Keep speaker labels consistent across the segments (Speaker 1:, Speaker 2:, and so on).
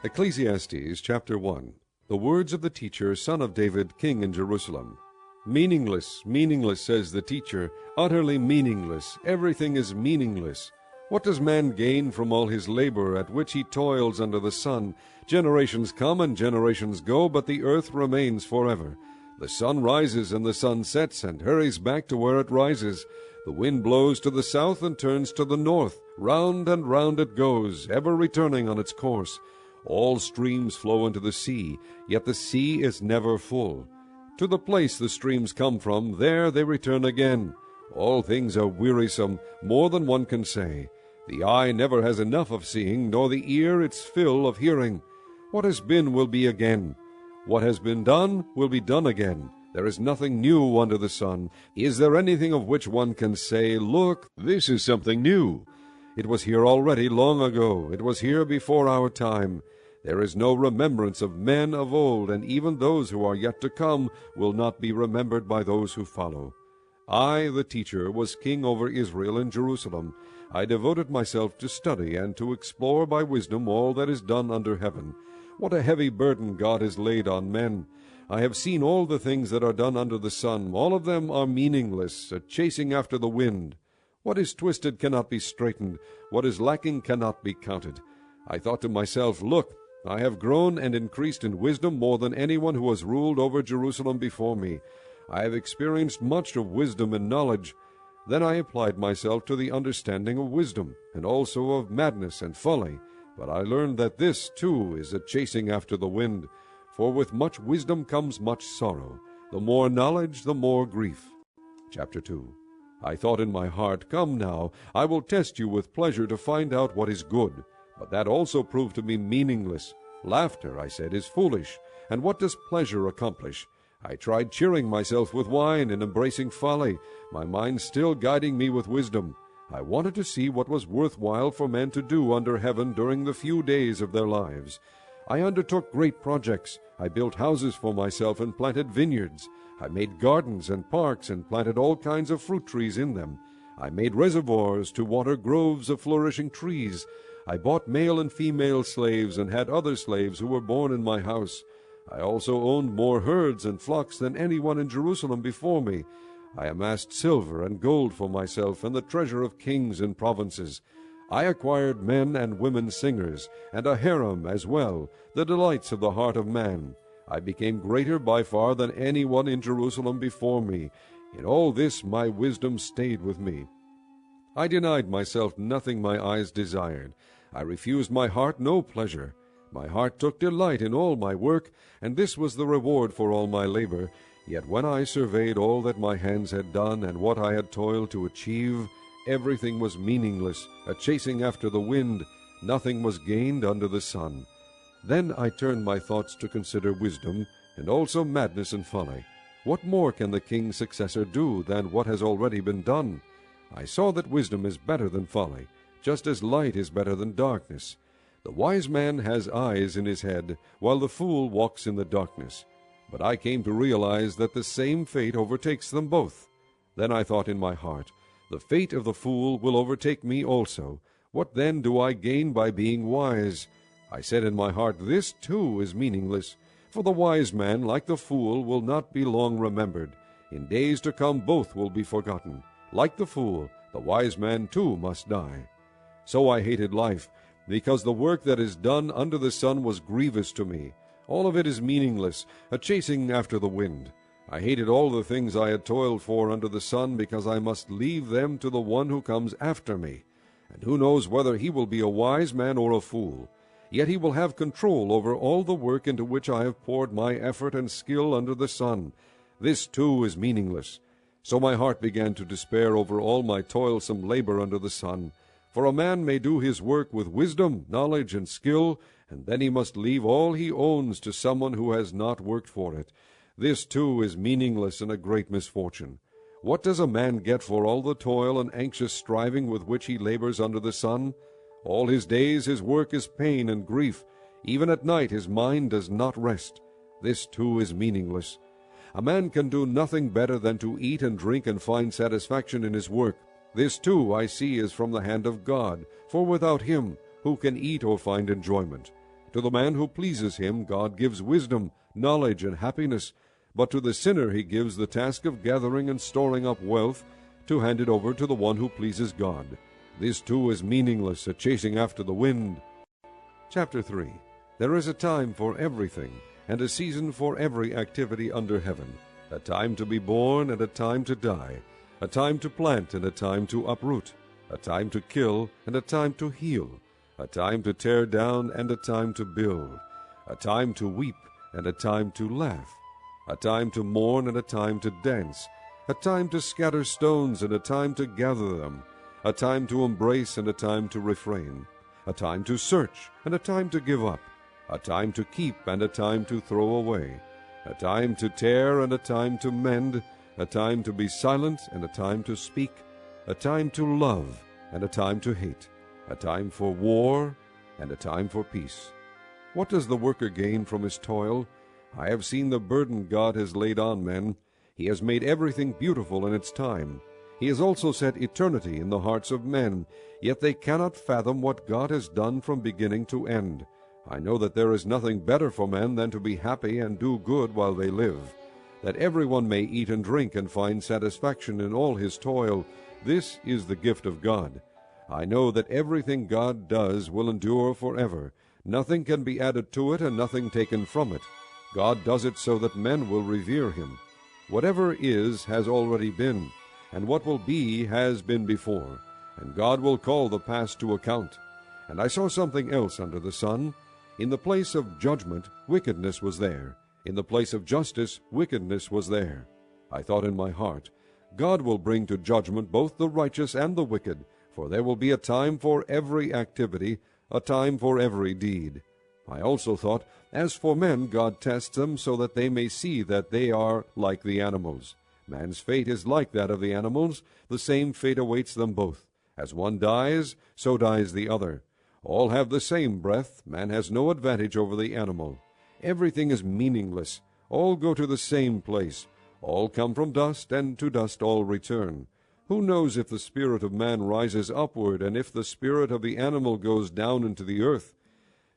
Speaker 1: Ecclesiastes chapter 1. The words of the teacher, son of David, king in Jerusalem. Meaningless, meaningless, says the teacher, utterly meaningless. Everything is meaningless. What does man gain from all his labor at which he toils under the sun? Generations come and generations go, but the earth remains forever. The sun rises and the sun sets and hurries back to where it rises. The wind blows to the south and turns to the north. Round and round it goes, ever returning on its course. All streams flow into the sea, yet the sea is never full. To the place the streams come from, there they return again. All things are wearisome, more than one can say. The eye never has enough of seeing, nor the ear its fill of hearing. What has been will be again. What has been done will be done again. There is nothing new under the sun. Is there anything of which one can say, "Look, this is something new"? It was here already long ago. It was here before our time. There is no remembrance of men of old, and even those who are yet to come will not be remembered by those who follow. I, the teacher, was king over Israel in Jerusalem. I devoted myself to study and to explore by wisdom all that is done under heaven. What a heavy burden God has laid on men! I have seen all the things that are done under the sun. All of them are meaningless, a chasing after the wind. What is twisted cannot be straightened. What is lacking cannot be counted. I thought to myself, "Look, I have grown and increased in wisdom more than anyone who has ruled over Jerusalem before me. I have experienced much of wisdom and knowledge." Then I applied myself to the understanding of wisdom, and also of madness and folly. But I learned that this, too, is a chasing after the wind. For with much wisdom comes much sorrow. The more knowledge, the more grief. Chapter 2. I thought in my heart, "Come now, I will test you with pleasure to find out what is good." But that also proved to be meaningless. Laughter, I said, is foolish. And what does pleasure accomplish? I tried cheering myself with wine and embracing folly, my mind still guiding me with wisdom. I wanted to see what was worthwhile for men to do under heaven during the few days of their lives. I undertook great projects. I built houses for myself and planted vineyards. I made gardens and parks and planted all kinds of fruit trees in them. I made reservoirs to water groves of flourishing trees. I bought male and female slaves and had other slaves who were born in my house. I also owned more herds and flocks than anyone in Jerusalem before me. I amassed silver and gold for myself and the treasure of kings and provinces. I acquired men and women singers, and a harem as well, the delights of the heart of man. I became greater by far than anyone in Jerusalem before me. In all this my wisdom stayed with me. I denied myself nothing my eyes desired. I refused my heart no pleasure. My heart took delight in all my work, and this was the reward for all my labor. Yet when I surveyed all that my hands had done and what I had toiled to achieve, everything was meaningless, a chasing after the wind. Nothing was gained under the sun. Then I turned my thoughts to consider wisdom, and also madness and folly. What more can the king's successor do than what has already been done? I saw that wisdom is better than folly, just as light is better than darkness. The wise man has eyes in his head, while the fool walks in the darkness. But I came to realize that the same fate overtakes them both. Then I thought in my heart, "The fate of the fool will overtake me also. What then do I gain by being wise?" I said in my heart, "This too is meaningless. For the wise man, like the fool, will not be long remembered. In days to come both will be forgotten. Like the fool, the wise man too must die." So I hated life, because the work that is done under the sun was grievous to me. All of it is meaningless, a chasing after the wind. I hated all the things I had toiled for under the sun, because I must leave them to the one who comes after me. And who knows whether he will be a wise man or a fool? Yet he will have control over all the work into which I have poured my effort and skill under the sun. This too is meaningless. So my heart began to despair over all my toilsome labor under the sun. For a man may do his work with wisdom, knowledge, and skill, and then he must leave all he owns to someone who has not worked for it. This too is meaningless and a great misfortune. What does a man get for all the toil and anxious striving with which he labors under the sun? All his days his work is pain and grief. Even at night his mind does not rest. This too is meaningless. A man can do nothing better than to eat and drink and find satisfaction in his work. This too I see is from the hand of God, for without him who can eat or find enjoyment? To the man who pleases him, God gives wisdom, knowledge, and happiness. But to the sinner he gives the task of gathering and storing up wealth, to hand it over to the one who pleases God. This too is meaningless, a chasing after the wind. Chapter 3. There is a time for everything, and a season for every activity under heaven, a time to be born and a time to die, a time to plant and a time to uproot, a time to kill and a time to heal, a time to tear down and a time to build, a time to weep and a time to laugh, a time to mourn and a time to dance, a time to scatter stones and a time to gather them, a time to embrace and a time to refrain, a time to search and a time to give up, a time to keep and a time to throw away, a time to tear and a time to mend, a time to be silent and a time to speak, a time to love and a time to hate, a time for war and a time for peace. What does the worker gain from his toil? I have seen the burden God has laid on men. He has made everything beautiful in its time. He has also set eternity in the hearts of men, yet they cannot fathom what God has done from beginning to end. I know that there is nothing better for men than to be happy and do good while they live, that everyone may eat and drink and find satisfaction in all his toil. This is the gift of God. I know that everything God does will endure forever. Nothing can be added to it and nothing taken from it. God does it so that men will revere him. Whatever is has already been, and what will be has been before, and God will call the past to account. And I saw something else under the sun. In the place of judgment, wickedness was there. In the place of justice, wickedness was there. I thought in my heart, God will bring to judgment both the righteous and the wicked, for there will be a time for every activity, a time for every deed. I also thought, as for men, God tests them so that they may see that they are like the animals. Man's fate is like that of the animals. The same fate awaits them both. As one dies, so dies the other. All have the same breath. Man has no advantage over the animal. Everything is meaningless. All go to the same place. All come from dust, and to dust all return. Who knows if the spirit of man rises upward, and if the spirit of the animal goes down into the earth?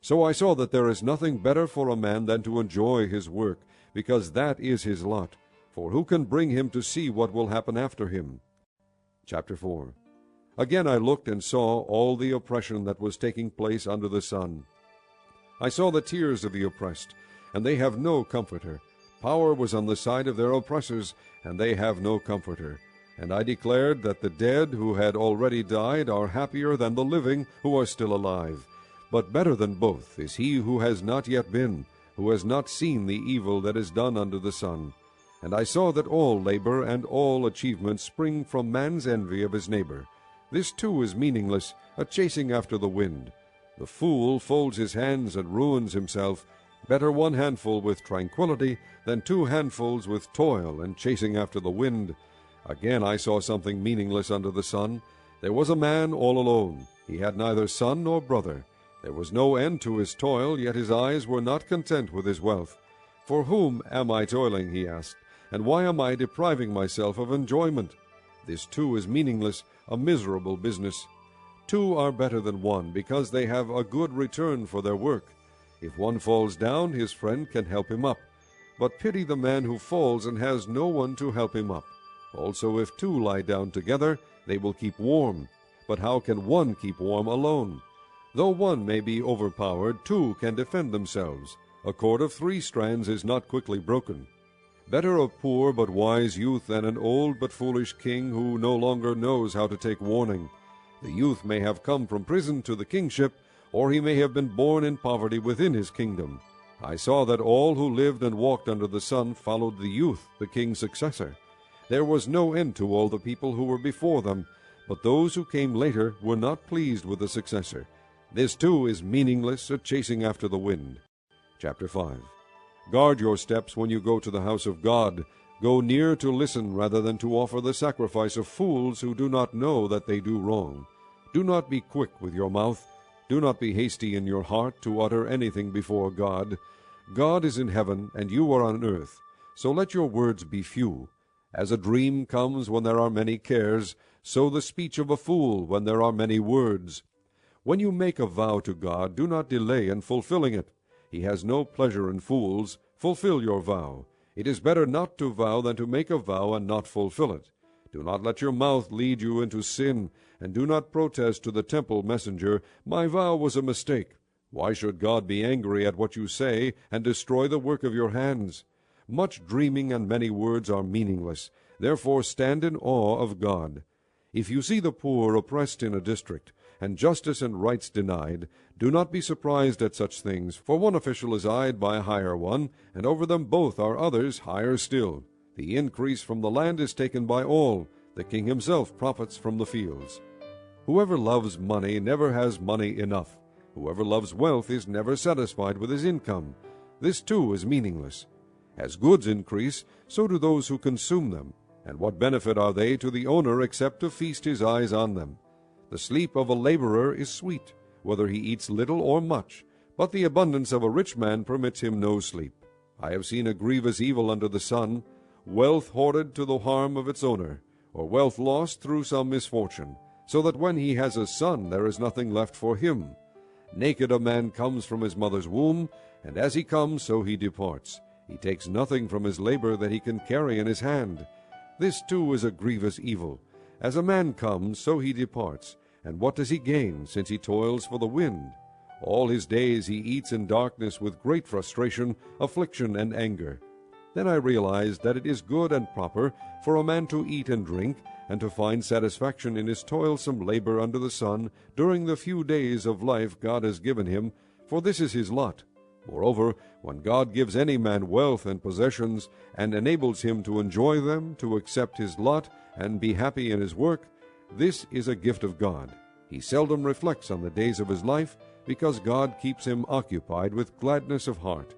Speaker 1: So I saw that there is nothing better for a man than to enjoy his work, because that is his lot. For who can bring him to see what will happen after him? Chapter 4. Again I looked and saw all the oppression that was taking place under the sun. I saw the tears of the oppressed, and they have no comforter. Power was on the side of their oppressors, and they have no comforter. And I declared that the dead who had already died are happier than the living who are still alive. But better than both is he who has not yet been, who has not seen the evil that is done under the sun. And I saw that all labor and all achievement spring from man's envy of his neighbor. This too is meaningless, a chasing after the wind. The fool folds his hands and ruins himself. Better one handful with tranquility than 2 handfuls with toil and chasing after the wind. Again I saw something meaningless under the sun. There was a man all alone. He had neither son nor brother. There was no end to his toil, yet his eyes were not content with his wealth. For whom am I toiling, he asked, and why am I depriving myself of enjoyment? This too is meaningless, a miserable business. 2 are better than 1, because they have a good return for their work. If one falls down, his friend can help him up. But pity the man who falls and has no one to help him up. Also if 2 lie down together, they will keep warm. But how can 1 keep warm alone? Though 1 may be overpowered, 2 can defend themselves. A cord of 3 strands is not quickly broken. Better a poor but wise youth than an old but foolish king who no longer knows how to take warning. The youth may have come from prison to the kingship, or he may have been born in poverty within his kingdom. I saw that all who lived and walked under the sun followed the youth, the king's successor. There was no end to all the people who were before them, but those who came later were not pleased with the successor. This too is meaningless, a chasing after the wind. Chapter 5. Guard your steps when you go to the house of God. Go near to listen rather than to offer the sacrifice of fools who do not know that they do wrong. Do not be quick with your mouth. Do not be hasty in your heart to utter anything before God. God is in heaven, and you are on earth. So let your words be few. As a dream comes when there are many cares, so the speech of a fool when there are many words. When you make a vow to God, do not delay in fulfilling it. He has no pleasure in fools. Fulfill your vow. It is better not to vow than to make a vow and not fulfill it. Do not let your mouth lead you into sin, and do not protest to the temple messenger, "My vow was a mistake." Why should God be angry at what you say and destroy the work of your hands? Much dreaming and many words are meaningless. Therefore stand in awe of God. If you see the poor oppressed in a district, and justice and rights denied, do not be surprised at such things, for one official is eyed by a higher one, and over them both are others higher still. The increase from the land is taken by all. The king himself profits from the fields. Whoever loves money never has money enough. Whoever loves wealth is never satisfied with his income. This too is meaningless. As goods increase, so do those who consume them. And what benefit are they to the owner except to feast his eyes on them? The sleep of a laborer is sweet, whether he eats little or much, but the abundance of a rich man permits him no sleep. I have seen a grievous evil under the sun, wealth hoarded to the harm of its owner, or wealth lost through some misfortune, so that when he has a son there is nothing left for him. Naked a man comes from his mother's womb, and as he comes so he departs. He takes nothing from his labor that he can carry in his hand. This too is a grievous evil. As a man comes, so he departs. And what does he gain, since he toils for the wind? All his days he eats in darkness with great frustration, affliction, and anger. Then I realized that it is good and proper for a man to eat and drink, and to find satisfaction in his toilsome labor under the sun during the few days of life God has given him, for this is his lot. Moreover, when God gives any man wealth and possessions, and enables him to enjoy them, to accept his lot, and be happy in his work, this is a gift of God. He seldom reflects on the days of his life, because God keeps him occupied with gladness of heart.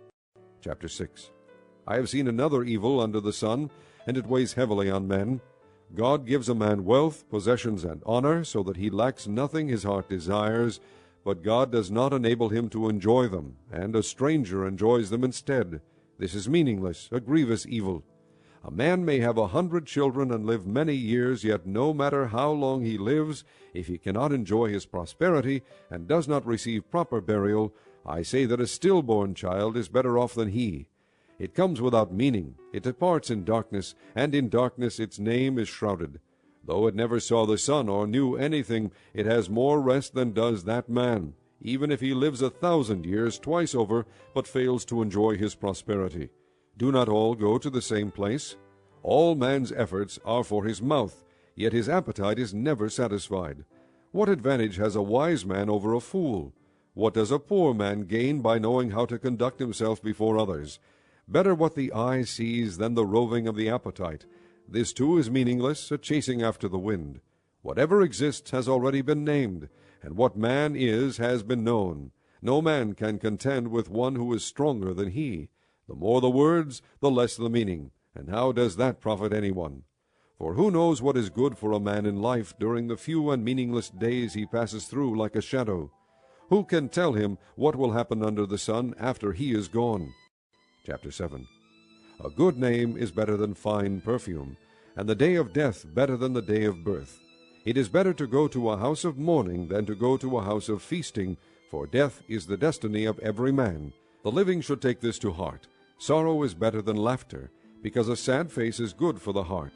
Speaker 1: Chapter 6. I have seen another evil under the sun, and it weighs heavily on men. God gives a man wealth, possessions, and honor, so that he lacks nothing his heart desires, but God does not enable him to enjoy them, and a stranger enjoys them instead. This is meaningless, a grievous evil. A man may have 100 children and live many years, yet no matter how long he lives, if he cannot enjoy his prosperity and does not receive proper burial, I say that a stillborn child is better off than he. It comes without meaning, it departs in darkness, and in darkness its name is shrouded. Though it never saw the sun or knew anything, it has more rest than does that man, even if he lives 1,000 years twice over, but fails to enjoy his prosperity. Do not all go to the same place? All man's efforts are for his mouth, yet his appetite is never satisfied. What advantage has a wise man over a fool? What does a poor man gain by knowing how to conduct himself before others? Better what the eye sees than the roving of the appetite. This too is meaningless, a chasing after the wind. Whatever exists has already been named, and what man is has been known. No man can contend with one who is stronger than he. The more the words, the less the meaning, and how does that profit anyone? For who knows what is good for a man in life during the few and meaningless days he passes through like a shadow? Who can tell him what will happen under the sun after he is gone? Chapter 7. A good name is better than fine perfume, and the day of death better than the day of birth. It is better to go to a house of mourning than to go to a house of feasting, for death is the destiny of every man. The living should take this to heart. Sorrow is better than laughter, because a sad face is good for the heart.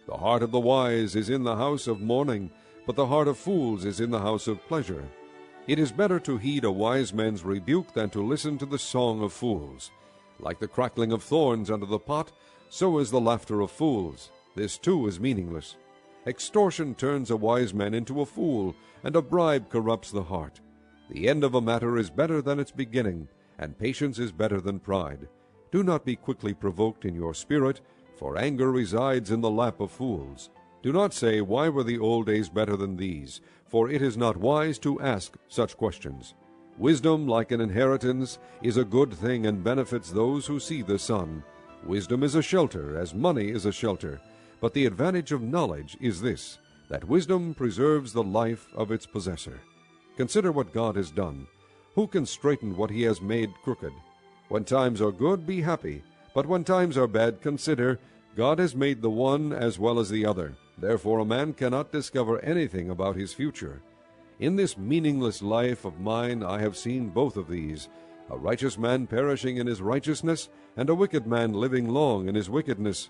Speaker 1: The heart of the wise is in the house of mourning, but the heart of fools is in the house of pleasure. It is better to heed a wise man's rebuke than to listen to the song of fools. Like the crackling of thorns under the pot, so is the laughter of fools. This too is meaningless. Extortion turns a wise man into a fool, and a bribe corrupts the heart. The end of a matter is better than its beginning, and patience is better than pride. Do not be quickly provoked in your spirit, for anger resides in the lap of fools. Do not say, "Why were the old days better than these?" For it is not wise to ask such questions. Wisdom, like an inheritance, is a good thing and benefits those who see the sun. Wisdom is a shelter, as money is a shelter. But the advantage of knowledge is this, that wisdom preserves the life of its possessor. Consider what God has done. Who can straighten what he has made crooked? When times are good, be happy. But when times are bad, consider, God has made the one as well as the other. Therefore a man cannot discover anything about his future. In this meaningless life of mine I have seen both of these, a righteous man perishing in his righteousness, and a wicked man living long in his wickedness.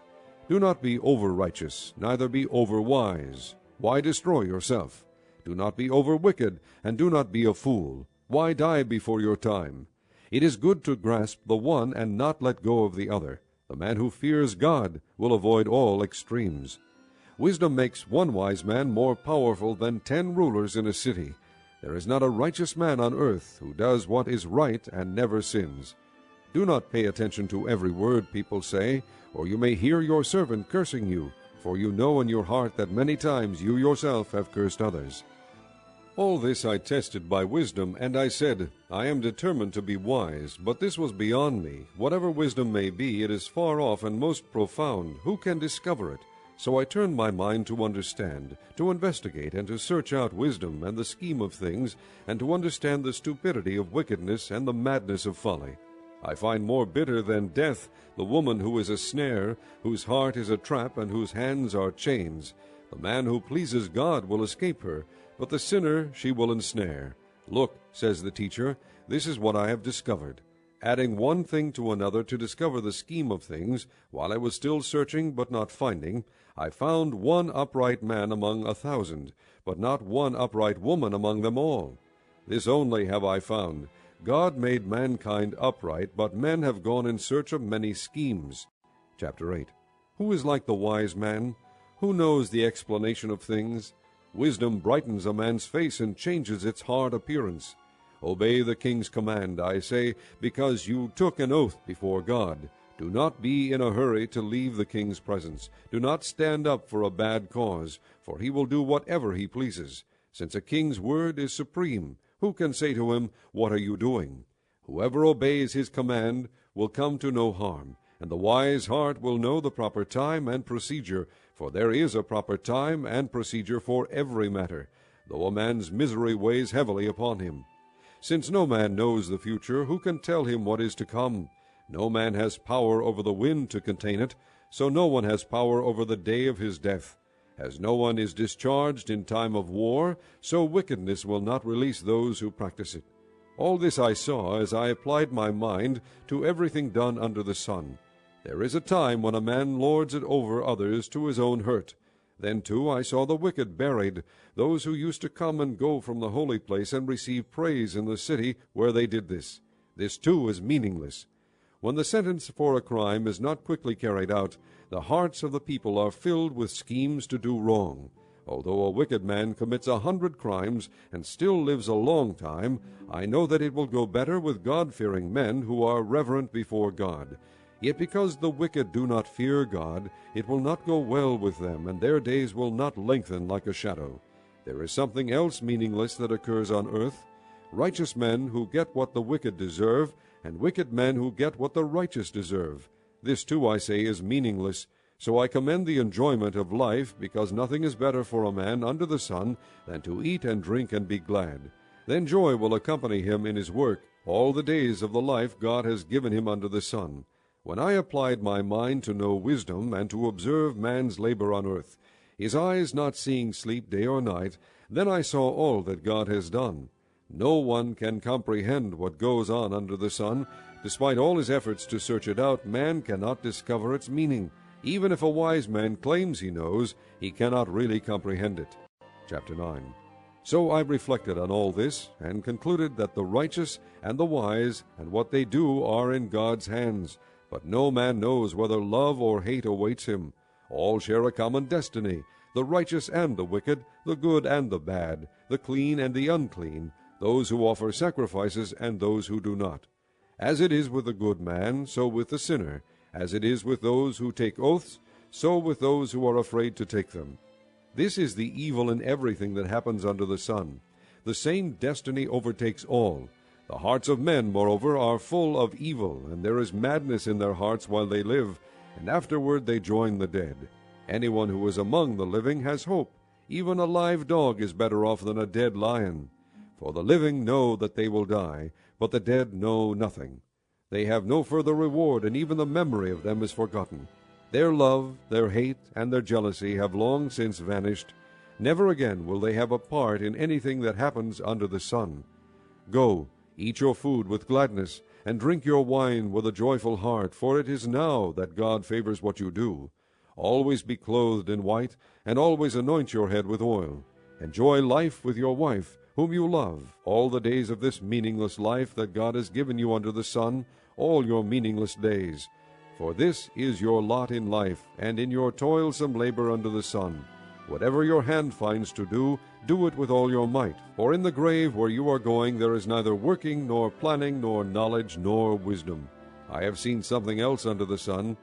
Speaker 1: Do not be over-righteous, neither be over-wise. Why destroy yourself? Do not be over-wicked, and do not be a fool. Why die before your time? It is good to grasp the one and not let go of the other. The man who fears God will avoid all extremes. Wisdom makes one wise man more powerful than 10 rulers in a city. There is not a righteous man on earth who does what is right and never sins. Do not pay attention to every word people say, or you may hear your servant cursing you, for you know in your heart that many times you yourself have cursed others. All this I tested by wisdom, and I said, I am determined to be wise, but this was beyond me. Whatever wisdom may be, it is far off and most profound. Who can discover it? So I turned my mind to understand, to investigate, and to search out wisdom and the scheme of things, and to understand the stupidity of wickedness and the madness of folly. I find more bitter than death the woman who is a snare, whose heart is a trap, and whose hands are chains. The man who pleases God will escape her, but the sinner she will ensnare. Look, says the teacher, this is what I have discovered. Adding one thing to another to discover the scheme of things, while I was still searching but not finding, I found one upright man among 1,000, but not one upright woman among them all. This only have I found. God made mankind upright, but men have gone in search of many schemes. Chapter 8. Who is like the wise man? Who knows the explanation of things? Wisdom brightens a man's face and changes its hard appearance. Obey the king's command, I say, because you took an oath before God. Do not be in a hurry to leave the king's presence. Do not stand up for a bad cause, for he will do whatever he pleases. Since a king's word is supreme, who can say to him, What are you doing? Whoever obeys his command will come to no harm, and the wise heart will know the proper time and procedure, for there is a proper time and procedure for every matter, though a man's misery weighs heavily upon him. Since no man knows the future, who can tell him what is to come? No man has power over the wind to contain it, so no one has power over the day of his death. As no one is discharged in time of war, so wickedness will not release those who practice it. All this I saw as I applied my mind to everything done under the sun. There is a time when a man lords it over others to his own hurt. Then, too, I saw the wicked buried, those who used to come and go from the holy place and receive praise in the city where they did this. This, too, is meaningless. When the sentence for a crime is not quickly carried out, the hearts of the people are filled with schemes to do wrong. Although a wicked man commits 100 crimes and still lives a long time, I know that it will go better with God-fearing men who are reverent before God. Yet because the wicked do not fear God, it will not go well with them, and their days will not lengthen like a shadow. There is something else meaningless that occurs on earth. Righteous men who get what the wicked deserve, and wicked men who get what the righteous deserve. This too, I say, is meaningless. So I commend the enjoyment of life, because nothing is better for a man under the sun than to eat and drink and be glad. Then joy will accompany him in his work all the days of the life God has given him under the sun. When I applied my mind to know wisdom and to observe man's labor on earth, his eyes not seeing sleep day or night, then I saw all that God has done. No one can comprehend what goes on under the sun. Despite all his efforts to search it out, man cannot discover its meaning. Even if a wise man claims he knows, he cannot really comprehend it. Chapter 9. So I reflected on all this, and concluded that the righteous and the wise and what they do are in God's hands. But no man knows whether love or hate awaits him. All share a common destiny, the righteous and the wicked, the good and the bad, the clean and the unclean, those who offer sacrifices and those who do not. As it is with the good man, so with the sinner. As it is with those who take oaths, so with those who are afraid to take them. This is the evil in everything that happens under the sun. The same destiny overtakes all. The hearts of men, moreover, are full of evil, and there is madness in their hearts while they live, and afterward they join the dead. Anyone who is among the living has hope. Even a live dog is better off than a dead lion. For the living know that they will die, but the dead know nothing. They have no further reward, and even the memory of them is forgotten. Their love, their hate, and their jealousy have long since vanished. Never again will they have a part in anything that happens under the sun. Go, eat your food with gladness, and drink your wine with a joyful heart, for it is now that God favors what you do. Always be clothed in white, and always anoint your head with oil. Enjoy life with your wife, whom you love, all the days of this meaningless life that God has given you under the sun, all your meaningless days. For this is your lot in life, and in your toilsome labor under the sun. Whatever your hand finds to do, do it with all your might. For in the grave where you are going there is neither working, nor planning, nor knowledge, nor wisdom. I have seen something else under the sun.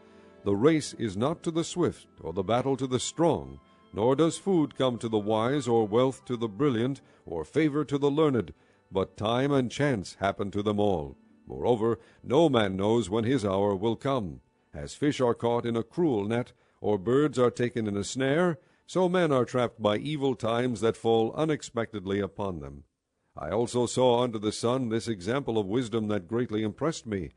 Speaker 1: The race is not to the swift, or the battle to the strong, nor does food come to the wise, or wealth to the brilliant, or favor to the learned, but time and chance happen to them all. Moreover, no man knows when his hour will come. As fish are caught in a cruel net, or birds are taken in a snare, so men are trapped by evil times that fall unexpectedly upon them. I also saw under the sun this example of wisdom that greatly impressed me.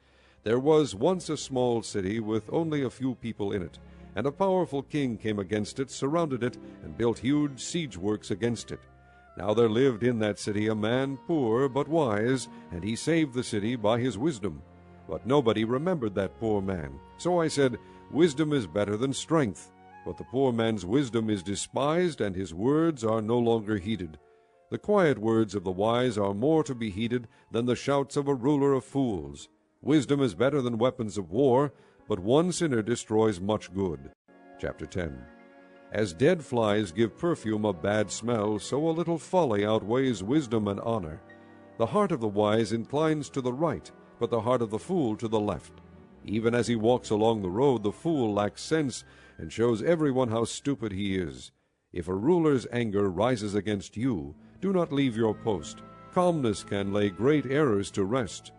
Speaker 1: There was once a small city with only a few people in it, and a powerful king came against it, surrounded it, and built huge siege works against it. Now there lived in that city a man poor but wise, and he saved the city by his wisdom. But nobody remembered that poor man. So I said, Wisdom is better than strength. But the poor man's wisdom is despised, and his words are no longer heeded. The quiet words of the wise are more to be heeded than the shouts of a ruler of fools. Wisdom is better than weapons of war, but one sinner destroys much good. Chapter 10. As dead flies give perfume a bad smell, so a little folly outweighs wisdom and honor. The heart of the wise inclines to the right, but the heart of the fool to the left. Even as he walks along the road, the fool lacks sense, and shows everyone how stupid he is. If a ruler's anger rises against you, do not leave your post. Calmness can lay great errors to rest.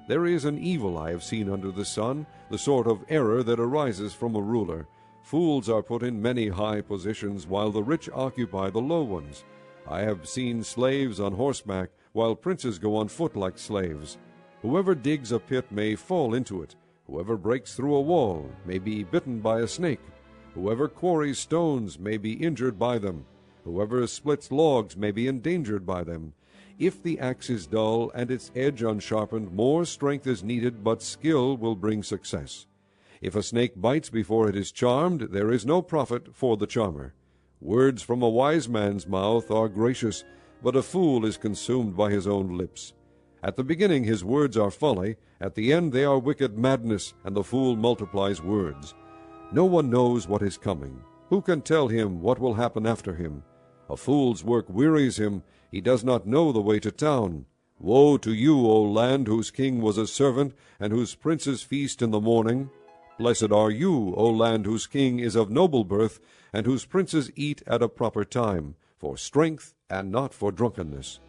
Speaker 1: There is an evil I have seen under the sun, the sort of error that arises from a ruler. Fools are put in many high positions, while the rich occupy the low ones. I have seen slaves on horseback, while princes go on foot like slaves. Whoever digs a pit may fall into it. Whoever breaks through a wall may be bitten by a snake. Whoever quarries stones may be injured by them. Whoever splits logs may be endangered by them. If the axe is dull and its edge unsharpened, more strength is needed, but skill will bring success. If a snake bites before it is charmed, there is no profit for the charmer. Words from a wise man's mouth are gracious, but a fool is consumed by his own lips. At the beginning his words are folly, at the end they are wicked madness, and the fool multiplies words. No one knows what is coming. Who can tell him what will happen after him? A fool's work wearies him. He does not know the way to town. Woe to you, O land, whose king was a servant, and whose princes feast in the morning. Blessed are you, O land, whose king is of noble birth, and whose princes eat at a proper time, for strength and not for drunkenness.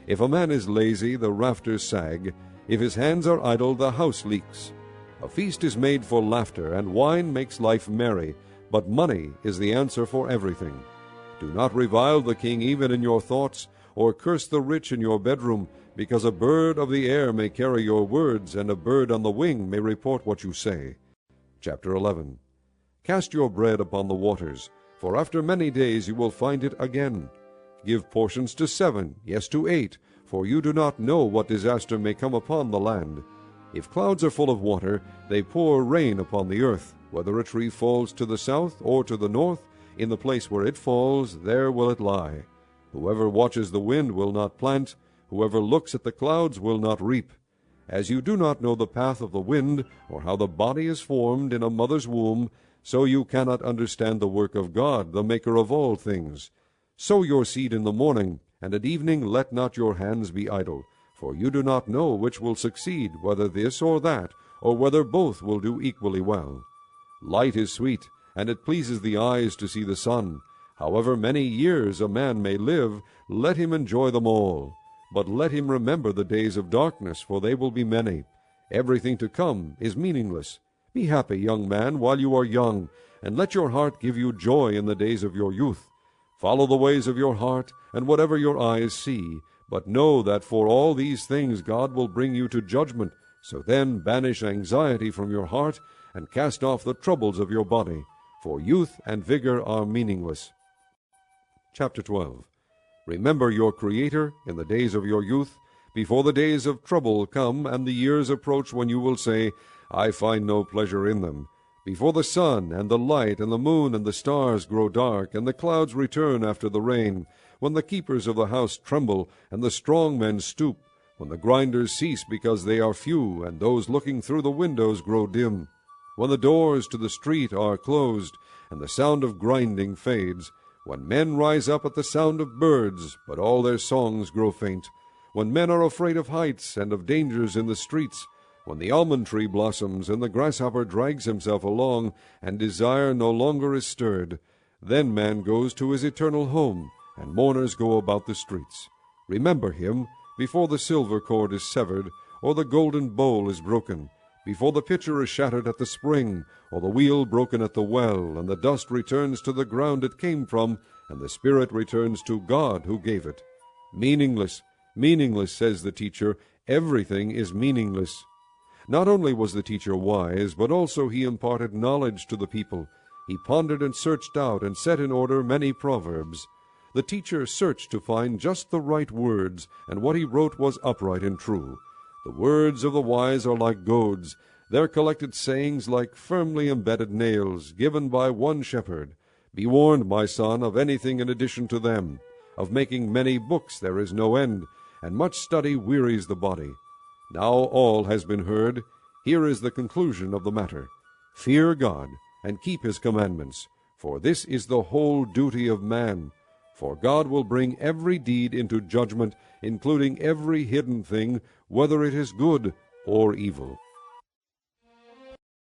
Speaker 1: If a man is lazy, the rafters sag. If his hands are idle, the house leaks. A feast is made for laughter, and wine makes life merry, but money is the answer for everything. Do not revile the king even in your thoughts, or curse the rich in your bedroom, because a bird of the air may carry your words, and a bird on the wing may report what you say. Chapter 11. Cast your bread upon the waters, for after many days you will find it again. Give portions to 7, yes, to 8, for you do not know what disaster may come upon the land. If clouds are full of water, they pour rain upon the earth. Whether a tree falls to the south or to the north, in the place where it falls, there will it lie. Whoever watches the wind will not plant. Whoever looks at the clouds will not reap. As you do not know the path of the wind, or how the body is formed in a mother's womb, so you cannot understand the work of God, the maker of all things. Sow your seed in the morning, and at evening let not your hands be idle. For you do not know which will succeed, whether this or that, or whether both will do equally well. Light is sweet, and it pleases the eyes to see the sun. However many years a man may live, let him enjoy them all. But let him remember the days of darkness, for they will be many. Everything to come is meaningless. Be happy, young man, while you are young, and let your heart give you joy in the days of your youth. Follow the ways of your heart, and whatever your eyes see, but know that for all these things God will bring you to judgment. So then banish anxiety from your heart, and cast off the troubles of your body, for youth and vigor are meaningless. Chapter 12. Remember your Creator in the days of your youth, before the days of trouble come, and the years approach when you will say, I find no pleasure in them. Before the sun, and the light, and the moon, and the stars grow dark, and the clouds return after the rain, when the keepers of the house tremble, and the strong men stoop, when the grinders cease because they are few, and those looking through the windows grow dim, when the doors to the street are closed, and the sound of grinding fades, when men rise up at the sound of birds, but all their songs grow faint, when men are afraid of heights and of dangers in the streets, when the almond tree blossoms and the grasshopper drags himself along, and desire no longer is stirred, then man goes to his eternal home, and mourners go about the streets. Remember him before the silver cord is severed, or the golden bowl is broken, before the pitcher is shattered at the spring, or the wheel broken at the well, and the dust returns to the ground it came from, and the spirit returns to God who gave it. Meaningless, meaningless, says the teacher. Everything is meaningless. Not only was the teacher wise, but also he imparted knowledge to the people. He pondered and searched out and set in order many proverbs. The teacher searched to find just the right words, and what he wrote was upright and true. The words of the wise are like goads, their collected sayings like firmly embedded nails, given by one shepherd. Be warned, my son, of anything in addition to them. Of making many books there is no end, and much study wearies the body. Now all has been heard. Here is the conclusion of the matter. Fear God, and keep his commandments, for this is the whole duty of man. For God will bring every deed into judgment, including every hidden thing, whether it is good or evil.